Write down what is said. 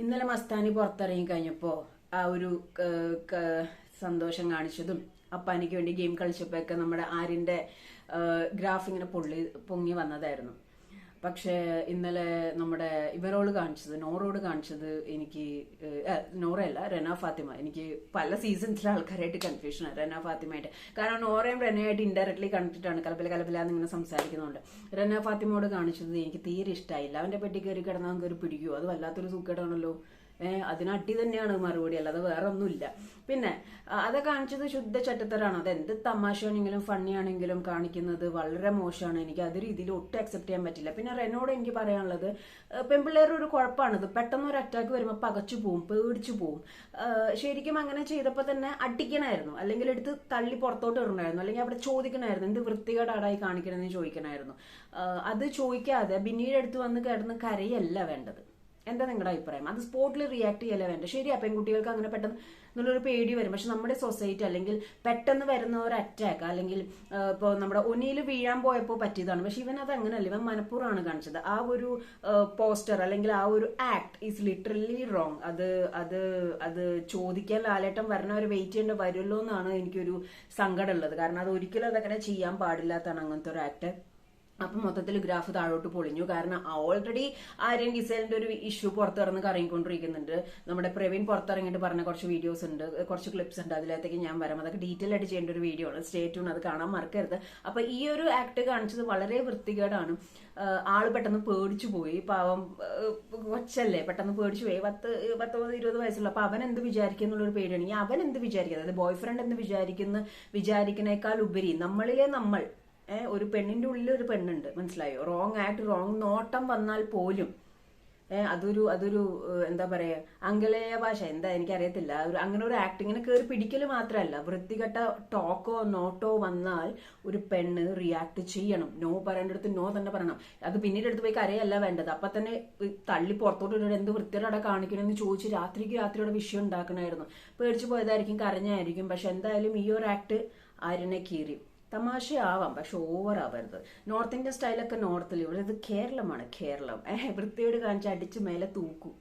ഇന്നലെ മസ്താനി പുറത്തിറങ്ങി കഴിഞ്ഞപ്പോ ആ ഒരു സന്തോഷം കാണിച്ചതും അപ്പാനിക്ക് വേണ്ടി ഗെയിം കളിച്ചപ്പോഴൊക്കെ നമ്മുടെ ആര്യന്റെ ഗ്രാഫ് ഇങ്ങനെ പൊങ്ങി വന്നതായിരുന്നു. പക്ഷേ ഇന്നലെ നമ്മുടെ ഇവരോട് കാണിച്ചത്, നോറോട് കാണിച്ചത് എനിക്ക് നോറയല്ല, റെന ഫാത്തിമ. എനിക്ക് പല സീസൺസിലെ ആൾക്കാരായിട്ട് കൺഫ്യൂഷനാണ് റെന ഫാത്തിമയായിട്ട്. കാരണം നോറയും റെനയായിട്ട് ഇൻഡയറക്ട്ലി കണ്ടിട്ടാണ് കലപ്പില എന്നിങ്ങനെ സംസാരിക്കുന്നുണ്ട്. റെന ഫാത്തിമയോട് കാണിച്ചത് എനിക്ക് തീരെ ഇഷ്ടമായില്ല. അവന്റെ പെട്ടി കയറി കിടന്നാൽ നമുക്ക് ഒരു പിടിക്കുമോ? അത് വല്ലാത്തൊരു സൂക്കേടാണല്ലോ. അതിന് അടി തന്നെയാണ് മറുപടി, അല്ലാതെ വേറെ ഒന്നുമില്ല. പിന്നെ അത് കാണിച്ചത് ശുദ്ധ ചട്ടത്തരാണ്. അത് എന്ത് തമാശയാണെങ്കിലും ഫണ്ണി ആണെങ്കിലും കാണിക്കുന്നത് വളരെ മോശമാണ്. എനിക്ക് അത് രീതിയിൽ ഒട്ടും അക്സെപ്റ്റ് ചെയ്യാൻ പറ്റില്ല. പിന്നെ റെനോട് എനിക്ക് പറയാനുള്ളത്, പെൺപിള്ളേരുടെ ഒരു കുഴപ്പമാണിത്. പെട്ടെന്ന് ഒരു അറ്റാക്ക് വരുമ്പോൾ പകച്ചു പോവും, പേടിച്ചു പോവും. ശരിക്കും അങ്ങനെ ചെയ്തപ്പോൾ തന്നെ അടിക്കണമായിരുന്നു, അല്ലെങ്കിൽ എടുത്ത് തള്ളി പുറത്തോട്ട് ഇടണമായിരുന്നു, അല്ലെങ്കിൽ അവിടെ ചോദിക്കണമായിരുന്നു എന്ത് വൃത്തികേടാടായി കാണിക്കണമെന്ന് ചോദിക്കണമായിരുന്നു. അത് ചോദിക്കാതെ പിന്നീട് എടുത്ത് വന്ന് കിടന്ന് കരയല്ല വേണ്ടത്. എന്താ നിങ്ങളുടെ അഭിപ്രായം? അത് സ്പോട്ടിൽ റിയാക്ട് ചെയ്യല്ലേ വേണ്ട. ശരിയാ, പെൺകുട്ടികൾക്ക് അങ്ങനെ പെട്ടെന്ന് എന്നുള്ളൊരു പേടി വരും. പക്ഷെ നമ്മുടെ സൊസൈറ്റി അല്ലെങ്കിൽ പെട്ടെന്ന് വരുന്ന ഒരു അറ്റാക്ക്, അല്ലെങ്കിൽ ഇപ്പോൾ നമ്മുടെ ഒനിയിൽ വീഴാൻ പോയപ്പോൾ പറ്റിയതാണ്. പക്ഷെ ഇവൻ അത് അങ്ങനെയല്ല, ഇവൻ മനഃപൂർവ്വമാണ് കാണിച്ചത്. ആ ഒരു പോസ്റ്റർ അല്ലെങ്കിൽ ആ ഒരു ആക്ട് ഈസ് ലിറ്ററലി റോങ്. അത് ചോദിക്കാൻ ലാലേട്ടൻ വരണവരെ വെയിറ്റ് ചെയ്യേണ്ട വരുമല്ലോ എന്നാണ് എനിക്കൊരു സങ്കടം ഉള്ളത്. കാരണം അത് ഒരിക്കലും അതങ്ങനെ ചെയ്യാൻ പാടില്ലാത്തതാണ് അങ്ങനത്തെ ഒരു ആക്ട്. അപ്പൊ മൊത്തത്തിൽ ഗ്രാഫ് താഴോട്ട് പൊളിഞ്ഞു. കാരണം ഓൾറെഡി ആര്യൻ ഗിസേലിന്റെ ഒരു ഇഷ്യൂ പുറത്തിറന്ന് കറങ്ങിക്കൊണ്ടിരിക്കുന്നുണ്ട്. നമ്മുടെ പ്രവീൺ പുറത്തിറങ്ങിയിട്ട് പറഞ്ഞ കുറച്ച് വീഡിയോസ് ഉണ്ട്, കുറച്ച് ക്ലിപ്സ് ഉണ്ട്. അതിലേക്ക് ഞാൻ വരാം. അതൊക്കെ ഡീറ്റെയിൽ ആയിട്ട് ചെയ്യേണ്ട ഒരു വീഡിയോ ആണ്. സ്റ്റേ ട്യൂൺ, അത് കാണാൻ മറക്കരുത്. അപ്പൊ ഈ ഒരു ആക്ട് കാണിച്ചത് വളരെ വൃത്തികേടാണ്. ആള് പെട്ടെന്ന് പേടിച്ചു പോയി. പാവം കൊച്ചല്ലേ, പെട്ടെന്ന് പേടിച്ചു പോയി. 19-20 വയസ്സുള്ള. അപ്പൊ അവൻ എന്ത് വിചാരിക്കും എന്നുള്ളൊരു പേടിയാണ്. ഈ അവൻ എന്ത് വിചാരിക്കും, അതായത് ബോയ് ഫ്രണ്ട് എന്ത് വിചാരിക്കുന്നേക്കാൾ ഉപരി നമ്മളിലെ നമ്മൾ, ഒരു പെണ്ണിന്റെ ഉള്ളിൽ ഒരു പെണ്ണുണ്ട്, മനസ്സിലായോ? റോങ് ആക്ട്, റോങ് നോട്ടം വന്നാൽ പോലും അതൊരു എന്താ പറയാ, ആംഗലേയ ഭാഷ എന്താ എനിക്കറിയത്തില്ല. അങ്ങനെ ഒരു ആക്ടിങ്ങിനെ കയറി പിടിക്കല് മാത്രമല്ല, വൃത്തികെട്ട ടോക്കോ നോട്ടോ വന്നാൽ ഒരു പെണ്ണ് റിയാക്ട് ചെയ്യണം. നോ പറയേണ്ടടുത്ത് നോ തന്നെ പറയണം. അത് പിന്നീട് എടുത്ത് പോയി കരയല്ല വേണ്ടത്. അപ്പൊ തന്നെ തള്ളി പുറത്തോട്ട് എന്ത് വൃത്തിയുടെ കാണിക്കണമെന്ന് ചോദിച്ച് രാത്രിയോടെ വിഷയം ഉണ്ടാക്കണമായിരുന്നു. പേടിച്ചു പോയതായിരിക്കും, കരഞ്ഞായിരിക്കും. പക്ഷെ എന്തായാലും ഈ ഒരു ആക്ട് ആര്യനെ കീറി. തമാശയാവാം, പക്ഷെ ഓവർ ആവരുത്. നോർത്ത് ഇന്ത്യൻ സ്റ്റൈലൊക്കെ നോർത്തിൽ, ഇവിടെ ഇത് കേരളമാണ്. കേരളം വൃത്തിയോട് കാണിച്ച് അടിച്ച് മേലെ തൂക്കും.